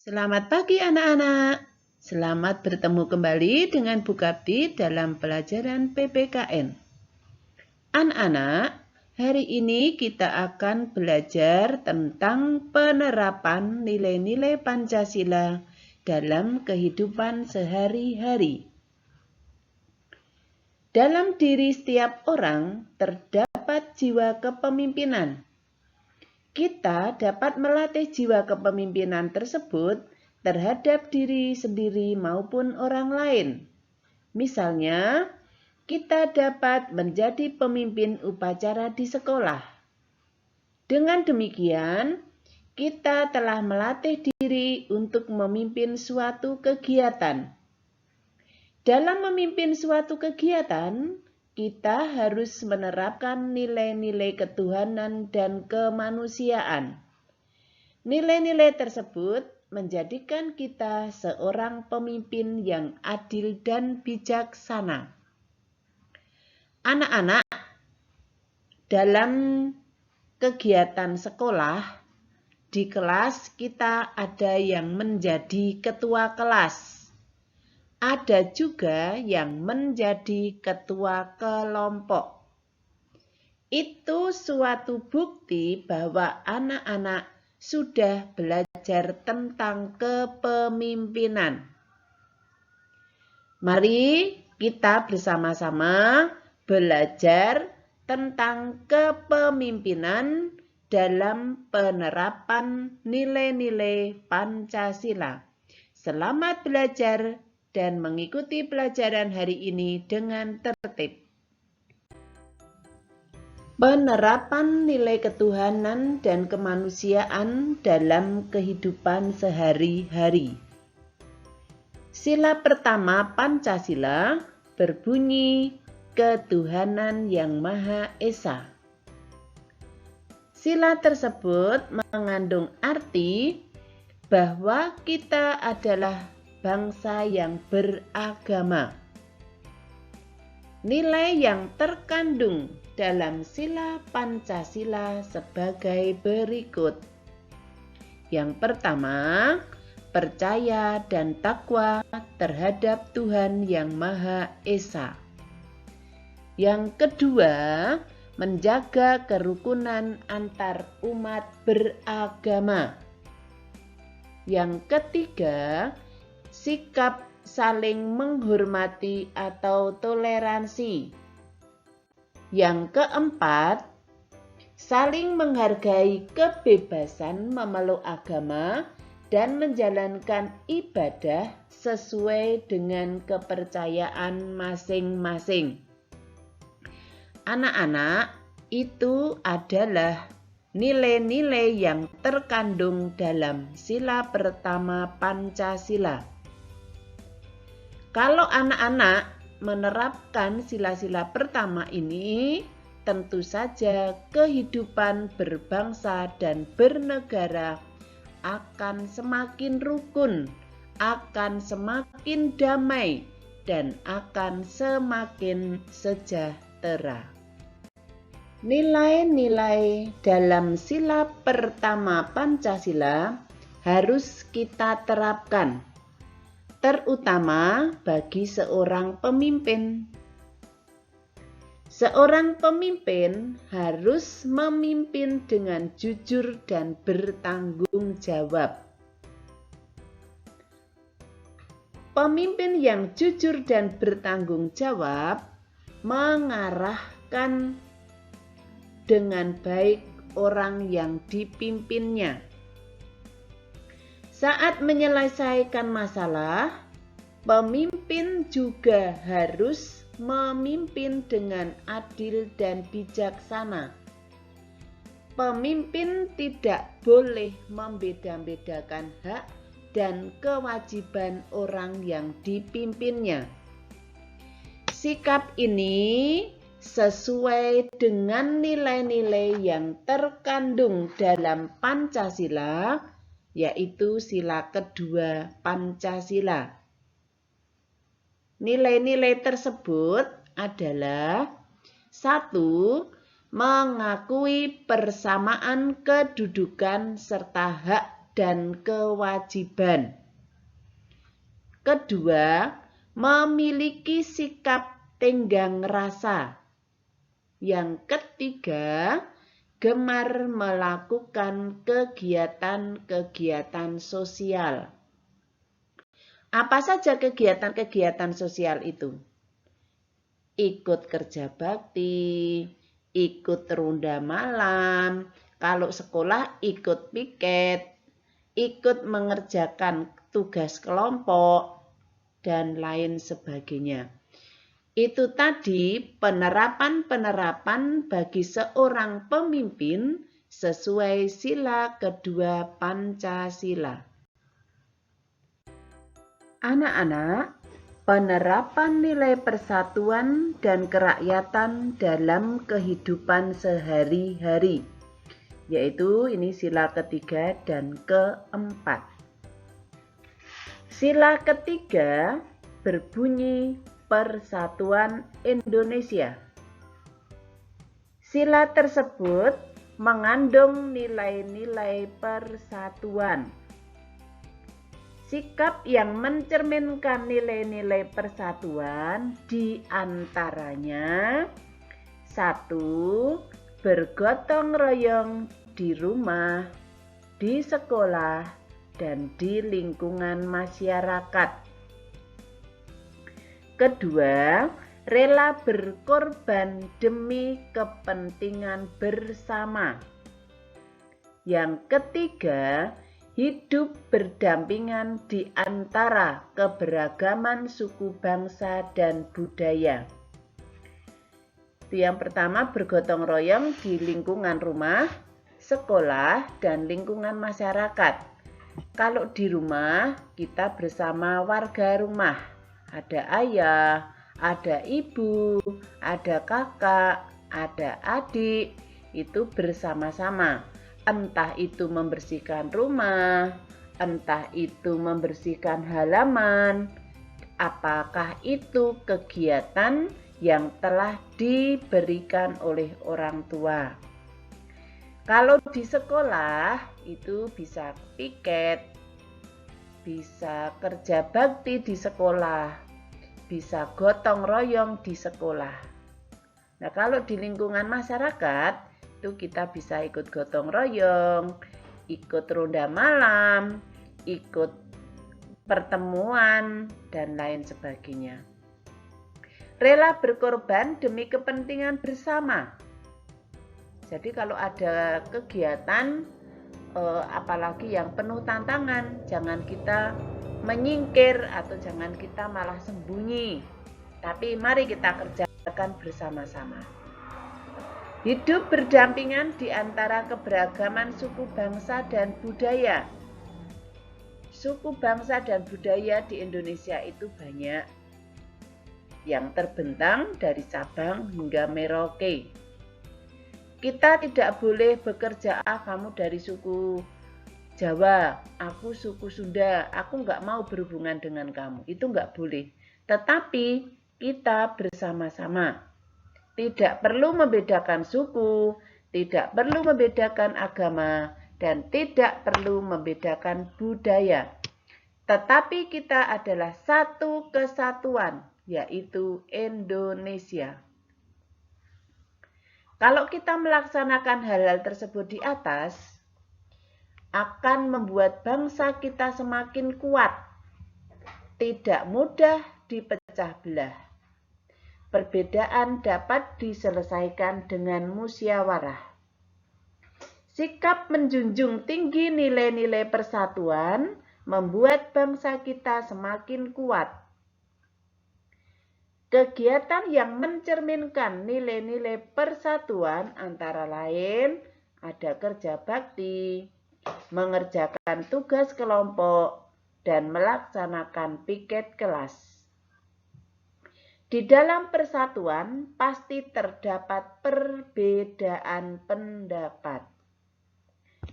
Selamat pagi anak-anak. Selamat bertemu kembali dengan Bu Kapti dalam pelajaran PPKN. Anak-anak, hari ini kita akan belajar tentang penerapan nilai-nilai Pancasila dalam kehidupan sehari-hari. Dalam diri setiap orang terdapat jiwa kepemimpinan. Kita dapat melatih jiwa kepemimpinan tersebut terhadap diri sendiri maupun orang lain. Misalnya, kita dapat menjadi pemimpin upacara di sekolah. Dengan demikian, kita telah melatih diri untuk memimpin suatu kegiatan. Dalam memimpin suatu kegiatan, kita harus menerapkan nilai-nilai ketuhanan dan kemanusiaan. Nilai-nilai tersebut menjadikan kita seorang pemimpin yang adil dan bijaksana. Anak-anak, dalam kegiatan sekolah, di kelas kita ada yang menjadi ketua kelas. Ada juga yang menjadi ketua kelompok. Itu suatu bukti bahwa anak-anak sudah belajar tentang kepemimpinan. Mari kita bersama-sama belajar tentang kepemimpinan dalam penerapan nilai-nilai Pancasila. Selamat belajar dan mengikuti pelajaran hari ini dengan tertib. Penerapan nilai ketuhanan dan kemanusiaan dalam kehidupan sehari-hari. Sila pertama Pancasila berbunyi ketuhanan yang Maha Esa. Sila tersebut mengandung arti bahwa kita adalah bangsa yang beragama. Nilai yang terkandung dalam sila Pancasila sebagai berikut. Yang pertama, percaya dan takwa terhadap Tuhan yang Maha Esa. Yang kedua, menjaga kerukunan antar umat beragama. Yang ketiga, sikap saling menghormati atau toleransi. Yang keempat, saling menghargai kebebasan memeluk agama dan menjalankan ibadah sesuai dengan kepercayaan masing-masing. Anak-anak, itu adalah nilai-nilai yang terkandung dalam sila pertama Pancasila. Kalau anak-anak menerapkan sila-sila pertama ini, tentu saja kehidupan berbangsa dan bernegara akan semakin rukun, akan semakin damai, dan akan semakin sejahtera. Nilai-nilai dalam sila pertama Pancasila harus kita terapkan, terutama bagi seorang pemimpin. Seorang pemimpin harus memimpin dengan jujur dan bertanggung jawab. Pemimpin yang jujur dan bertanggung jawab mengarahkan dengan baik orang yang dipimpinnya. Saat menyelesaikan masalah, pemimpin juga harus memimpin dengan adil dan bijaksana. Pemimpin tidak boleh membeda-bedakan hak dan kewajiban orang yang dipimpinnya. Sikap ini sesuai dengan nilai-nilai yang terkandung dalam Pancasila, yaitu sila kedua Pancasila. Nilai-nilai tersebut adalah 1. Mengakui persamaan kedudukan serta hak dan kewajiban. Kedua, memiliki sikap tenggang rasa. Yang ketiga, gemar melakukan kegiatan-kegiatan sosial. Apa saja kegiatan-kegiatan sosial itu? Ikut kerja bakti, ikut ronda malam, kalau sekolah ikut piket, ikut mengerjakan tugas kelompok, dan lain sebagainya. Itu tadi penerapan-penerapan bagi seorang pemimpin sesuai sila kedua Pancasila. Anak-anak, penerapan nilai persatuan dan kerakyatan dalam kehidupan sehari-hari, yaitu ini sila ketiga dan keempat. Sila ketiga berbunyi Persatuan Indonesia. Sila tersebut mengandung nilai-nilai persatuan. Sikap yang mencerminkan nilai-nilai persatuan diantaranya: 1. Bergotong royong di rumah, di sekolah, dan di lingkungan masyarakat. Kedua, rela berkorban demi kepentingan bersama. Yang ketiga, hidup berdampingan di antara keberagaman suku bangsa dan budaya. Itu yang pertama, bergotong royong di lingkungan rumah, sekolah, dan lingkungan masyarakat. Kalau di rumah, kita bersama warga rumah. Ada ayah, ada ibu, ada kakak, ada adik, itu bersama-sama. Entah itu membersihkan rumah, entah itu membersihkan halaman, apakah itu kegiatan yang telah diberikan oleh orang tua. Kalau di sekolah itu bisa piket, bisa kerja bakti di sekolah, bisa gotong royong di sekolah. Nah, kalau di lingkungan masyarakat itu kita bisa ikut gotong royong, ikut ronda malam, ikut pertemuan, dan lain sebagainya. Rela berkorban demi kepentingan bersama. Jadi kalau ada kegiatan apalagi yang penuh tantangan, jangan kita menyingkir atau jangan kita malah sembunyi. Tapi mari kita kerjakan bersama-sama. Hidup berdampingan di antara keberagaman suku bangsa dan budaya. Suku bangsa dan budaya di Indonesia itu banyak, yang terbentang dari Sabang hingga Merauke. Kita tidak boleh bekerja, kamu dari suku Jawa, aku suku Sunda, aku nggak mau berhubungan dengan kamu. Itu nggak boleh. Tetapi kita bersama-sama. Tidak perlu membedakan suku, tidak perlu membedakan agama, dan tidak perlu membedakan budaya. Tetapi kita adalah satu kesatuan, yaitu Indonesia. Kalau kita melaksanakan hal-hal tersebut di atas, akan membuat bangsa kita semakin kuat, tidak mudah dipecah belah. Perbedaan dapat diselesaikan dengan musyawarah. Sikap menjunjung tinggi nilai-nilai persatuan membuat bangsa kita semakin kuat. Kegiatan yang mencerminkan nilai-nilai persatuan antara lain ada kerja bakti, mengerjakan tugas kelompok, dan melaksanakan piket kelas. Di dalam persatuan pasti terdapat perbedaan pendapat.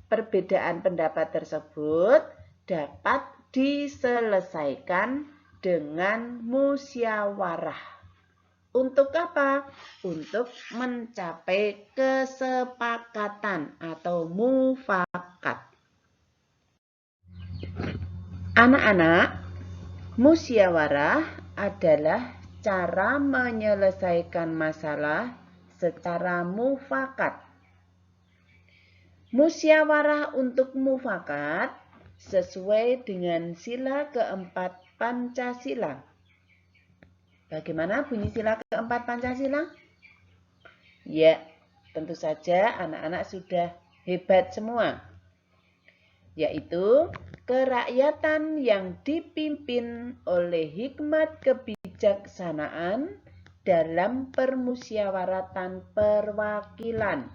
Perbedaan pendapat tersebut dapat diselesaikan dengan musyawarah. Untuk apa? Untuk mencapai kesepakatan atau mufakat. Anak-anak, musyawarah adalah cara menyelesaikan masalah secara mufakat. Musyawarah untuk mufakat sesuai dengan sila keempat Pancasila. Bagaimana bunyi sila keempat Pancasila? Ya, tentu saja anak-anak sudah hebat semua. Yaitu kerakyatan yang dipimpin oleh hikmat kebijaksanaan dalam permusyawaratan perwakilan.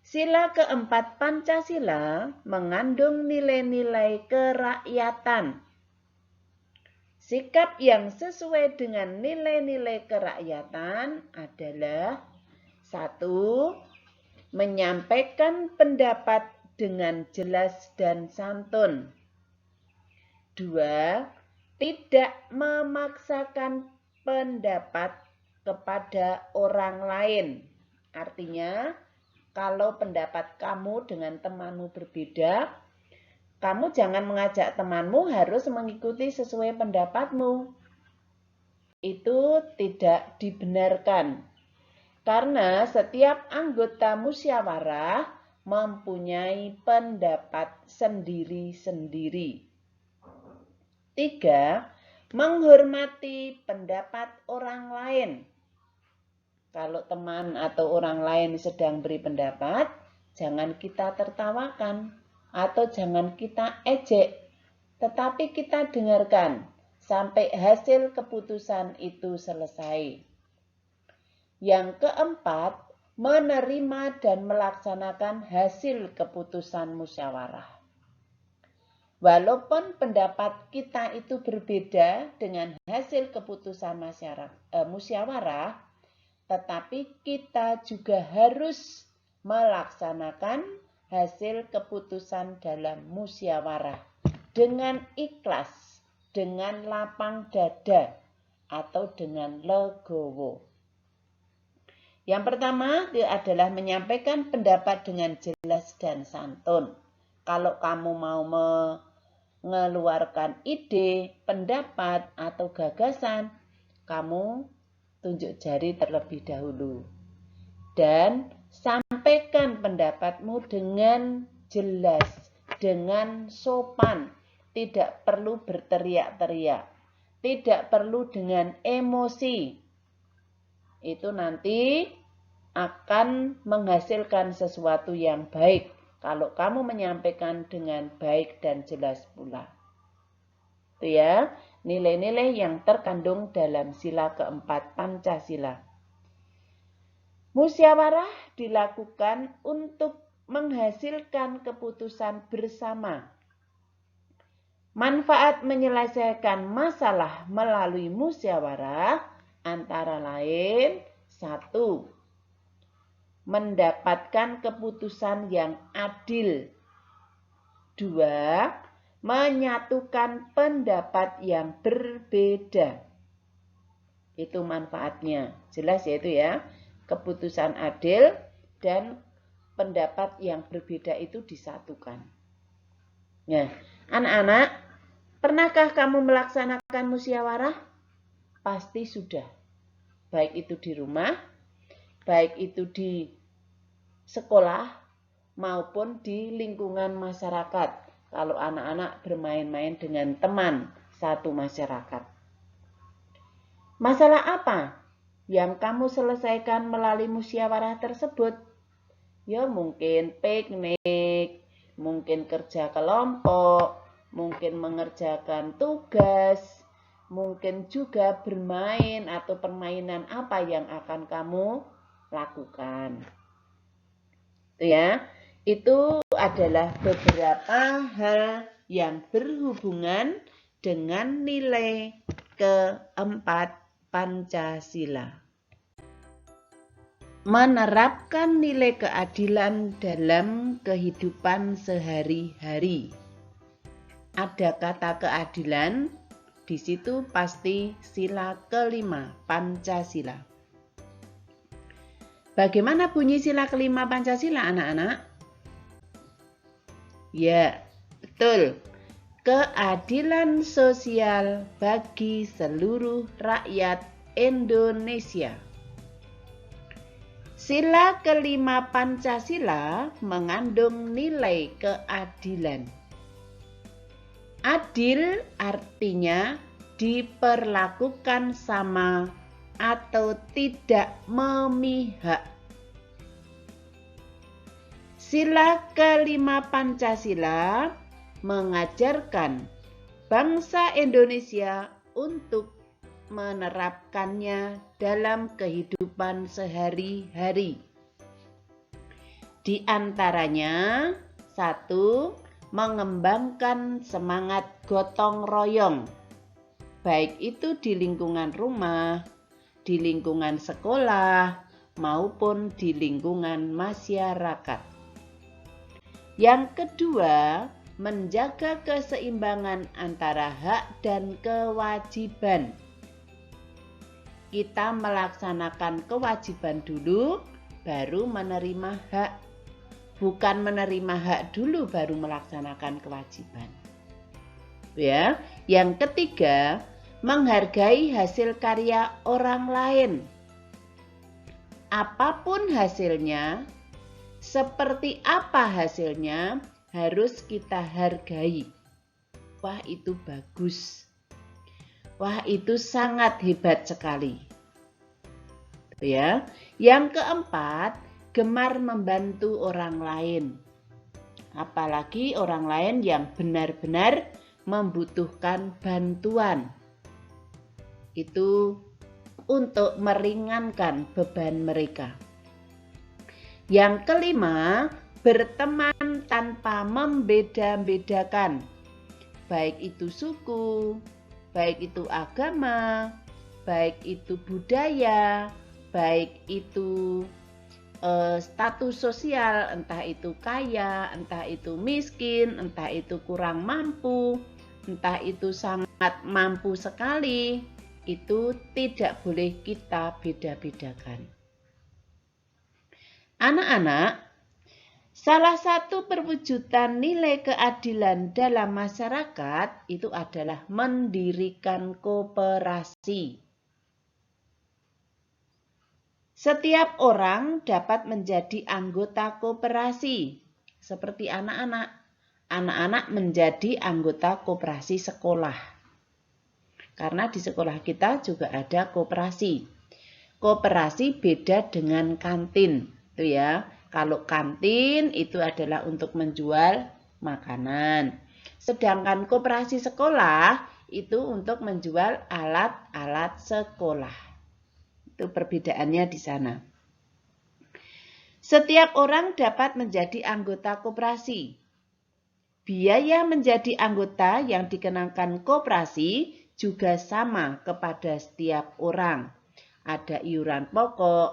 Sila keempat Pancasila mengandung nilai-nilai kerakyatan. Sikap yang sesuai dengan nilai-nilai kerakyatan adalah 1. Menyampaikan pendapat dengan jelas dan santun. 2. Tidak memaksakan pendapat kepada orang lain. Artinya, kalau pendapat kamu dengan temanmu berbeda, kamu jangan mengajak temanmu harus mengikuti sesuai pendapatmu. Itu tidak dibenarkan. Karena setiap anggota musyawarah mempunyai pendapat sendiri-sendiri. 3. Menghormati pendapat orang lain. Kalau teman atau orang lain sedang beri pendapat, jangan kita tertawakan atau jangan kita ejek, tetapi kita dengarkan sampai hasil keputusan itu selesai. Yang keempat, menerima dan melaksanakan hasil keputusan musyawarah. Walaupun pendapat kita itu berbeda dengan hasil keputusan musyawarah, tetapi kita juga harus melaksanakan hasil keputusan dalam musyawarah dengan ikhlas, dengan lapang dada, atau dengan legowo. Yang pertama adalah menyampaikan pendapat dengan jelas dan santun. Kalau kamu mau mengeluarkan ide, pendapat, atau gagasan, kamu tunjuk jari terlebih dahulu. Dan sampaikan pendapatmu dengan jelas, dengan sopan. Tidak perlu berteriak-teriak. Tidak perlu dengan emosi. Itu nanti akan menghasilkan sesuatu yang baik. Kalau kamu menyampaikan dengan baik dan jelas pula. Itu ya. Nilai-nilai yang terkandung dalam sila keempat Pancasila. Musyawarah dilakukan untuk menghasilkan keputusan bersama. Manfaat menyelesaikan masalah melalui musyawarah antara lain 1. Mendapatkan keputusan yang adil. 2. Menyatukan pendapat yang berbeda. Itu manfaatnya. Jelas ya itu ya. Keputusan adil dan pendapat yang berbeda itu disatukan. Nah, anak-anak, pernahkah kamu melaksanakan musyawarah? Pasti sudah. Baik itu di rumah, baik itu di sekolah, maupun di lingkungan masyarakat. Kalau anak-anak bermain-main dengan teman satu masyarakat. Masalah apa yang kamu selesaikan melalui musyawarah tersebut? Ya mungkin piknik, mungkin kerja kelompok, mungkin mengerjakan tugas, mungkin juga bermain atau permainan apa yang akan kamu lakukan. Itu ya. Itu adalah beberapa hal yang berhubungan dengan nilai keempat Pancasila. Menerapkan nilai keadilan dalam kehidupan sehari-hari. Ada kata keadilan, di situ pasti sila kelima Pancasila. Bagaimana bunyi sila kelima Pancasila, anak-anak? Ya, betul. keadilan sosial bagi seluruh rakyat Indonesia. Sila kelima Pancasila mengandung nilai keadilan. Adil artinya diperlakukan sama atau tidak memihak. Sila kelima Pancasila mengajarkan bangsa Indonesia untuk menerapkannya dalam kehidupan sehari-hari. Di antaranya, 1. Mengembangkan semangat gotong royong, baik itu di lingkungan rumah, di lingkungan sekolah, maupun di lingkungan masyarakat. Yang kedua, menjaga keseimbangan antara hak dan kewajiban. Kita melaksanakan kewajiban dulu, baru menerima hak. Bukan menerima hak dulu, baru melaksanakan kewajiban. Ya. Yang ketiga, menghargai hasil karya orang lain. Apapun hasilnya, seperti apa hasilnya, harus kita hargai. Wah, itu bagus. Wah, itu sangat hebat sekali. Ya. Yang keempat, gemar membantu orang lain. Apalagi orang lain yang benar-benar membutuhkan bantuan. Itu untuk meringankan beban mereka. Yang kelima, berteman tanpa membeda-bedakan. Baik itu suku, baik itu agama, baik itu budaya, baik itu status sosial, entah itu kaya, entah itu miskin, entah itu kurang mampu, entah itu sangat mampu sekali, itu tidak boleh kita beda-bedakan. Anak-anak, salah satu perwujudan nilai keadilan dalam masyarakat itu adalah mendirikan koperasi. Setiap orang dapat menjadi anggota koperasi, seperti anak-anak. Anak-anak menjadi anggota koperasi sekolah. Karena di sekolah kita juga ada koperasi. Koperasi beda dengan kantin, tuh ya. Kalau kantin itu adalah untuk menjual makanan. Sedangkan koperasi sekolah itu untuk menjual alat-alat sekolah. Itu perbedaannya di sana. Setiap orang dapat menjadi anggota koperasi. Biaya menjadi anggota yang dikenakan koperasi juga sama kepada setiap orang. Ada iuran pokok,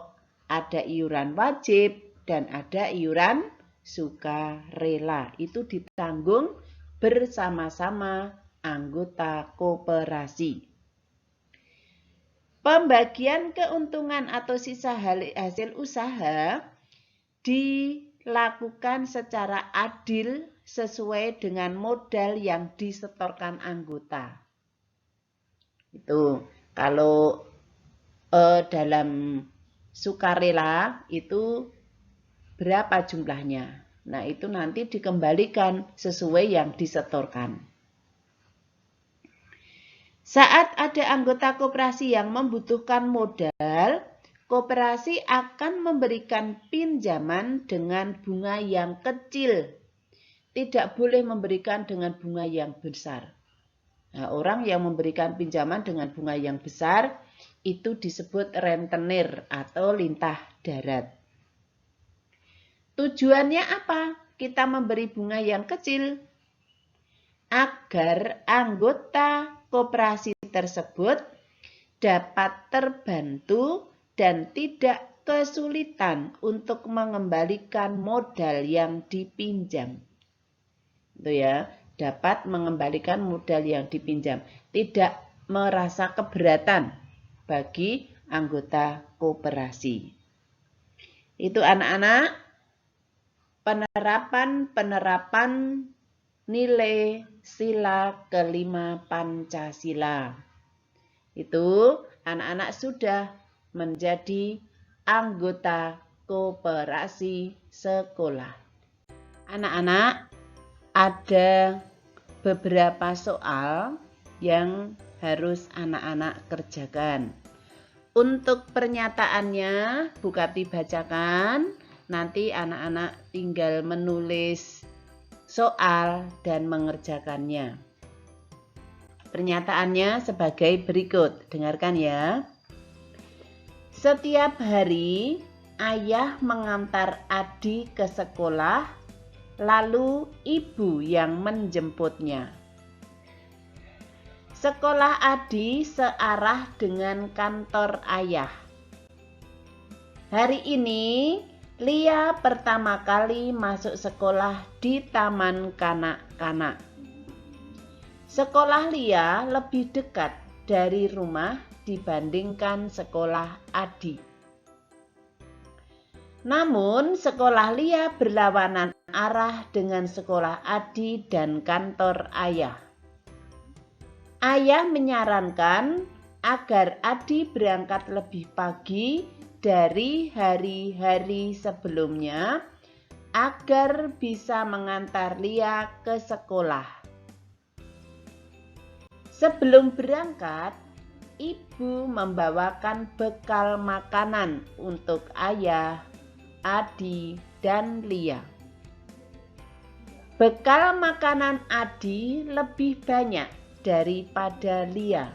ada iuran wajib, dan ada iuran sukarela. Itu ditanggung bersama-sama anggota koperasi. Pembagian keuntungan atau sisa hasil usaha dilakukan secara adil sesuai dengan modal yang disetorkan anggota. Itu kalau dalam sukarela itu berapa jumlahnya. Nah, itu nanti dikembalikan sesuai yang disetorkan. Saat ada anggota koperasi yang membutuhkan modal, koperasi akan memberikan pinjaman dengan bunga yang kecil. Tidak boleh memberikan dengan bunga yang besar. Nah, orang yang memberikan pinjaman dengan bunga yang besar itu disebut rentenir atau lintah darat. Tujuannya apa? Kita memberi bunga yang kecil agar anggota koperasi tersebut dapat terbantu dan tidak kesulitan untuk mengembalikan modal yang dipinjam. Itu ya, dapat mengembalikan modal yang dipinjam, tidak merasa keberatan bagi anggota koperasi. Itu anak-anak, penerapan nilai sila kelima Pancasila. Itu anak-anak sudah menjadi anggota koperasi sekolah. Anak-anak, ada beberapa soal yang harus anak-anak kerjakan. Untuk pernyataannya, Bu Karti bacakan, nanti anak-anak tinggal menulis soal dan mengerjakannya. Pernyataannya sebagai berikut, dengarkan ya. Setiap hari, ayah mengantar Adi ke sekolah, lalu ibu yang menjemputnya. Sekolah Adi searah dengan kantor ayah. Hari ini, Lia pertama kali masuk sekolah di taman kanak-kanak. Sekolah Lia lebih dekat dari rumah dibandingkan sekolah Adi. Namun, sekolah Lia berlawanan arah dengan sekolah Adi dan kantor ayah. Ayah menyarankan agar Adi berangkat lebih pagi dari hari-hari sebelumnya agar bisa mengantar Lia ke sekolah. Sebelum berangkat, ibu membawakan bekal makanan untuk ayah, Adi, dan Lia. Bekal makanan Adi lebih banyak daripada Lia.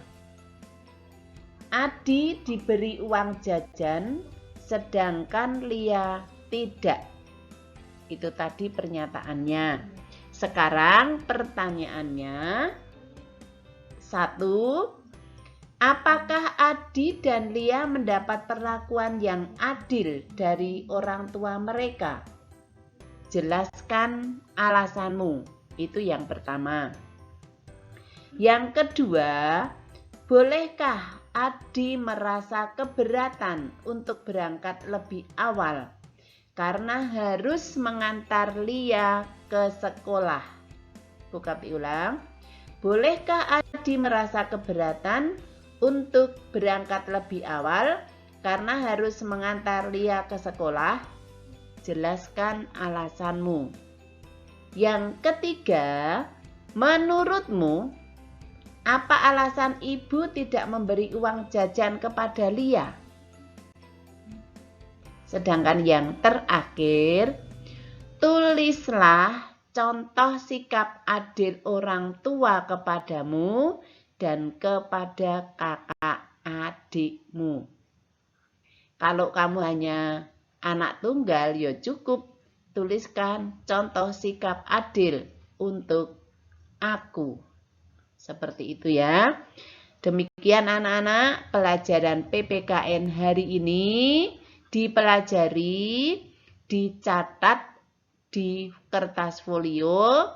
Adi diberi uang jajan, sedangkan Lia tidak. Itu tadi pernyataannya. Sekarang pertanyaannya. 1. Apakah Adi dan Lia mendapat perlakuan yang adil dari orang tua mereka? Jelaskan alasanmu. Itu yang pertama. Yang kedua, bolehkah Adi merasa keberatan untuk berangkat lebih awal karena harus mengantar Lia ke sekolah? Buka ulang. Bolehkah Adi merasa keberatan untuk berangkat lebih awal karena harus mengantar Lia ke sekolah? Jelaskan alasanmu. Yang ketiga, menurutmu apa alasan ibu tidak memberi uang jajan kepada Lia? Sedangkan yang terakhir, tulislah contoh sikap adil orang tua kepadamu dan kepada kakak adikmu. Kalau kamu hanya anak tunggal, ya cukup tuliskan contoh sikap adil untuk aku. Seperti itu ya. Demikian anak-anak pelajaran PPKN hari ini dipelajari, dicatat di kertas folio,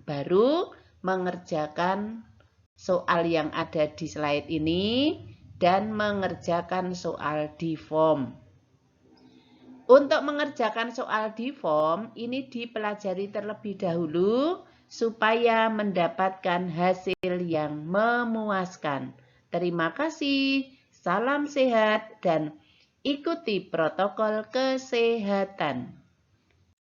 baru mengerjakan soal yang ada di slide ini dan mengerjakan soal di form. Untuk mengerjakan soal di form ini dipelajari terlebih dahulu supaya mendapatkan hasil yang memuaskan. Terima kasih, salam sehat dan ikuti protokol kesehatan.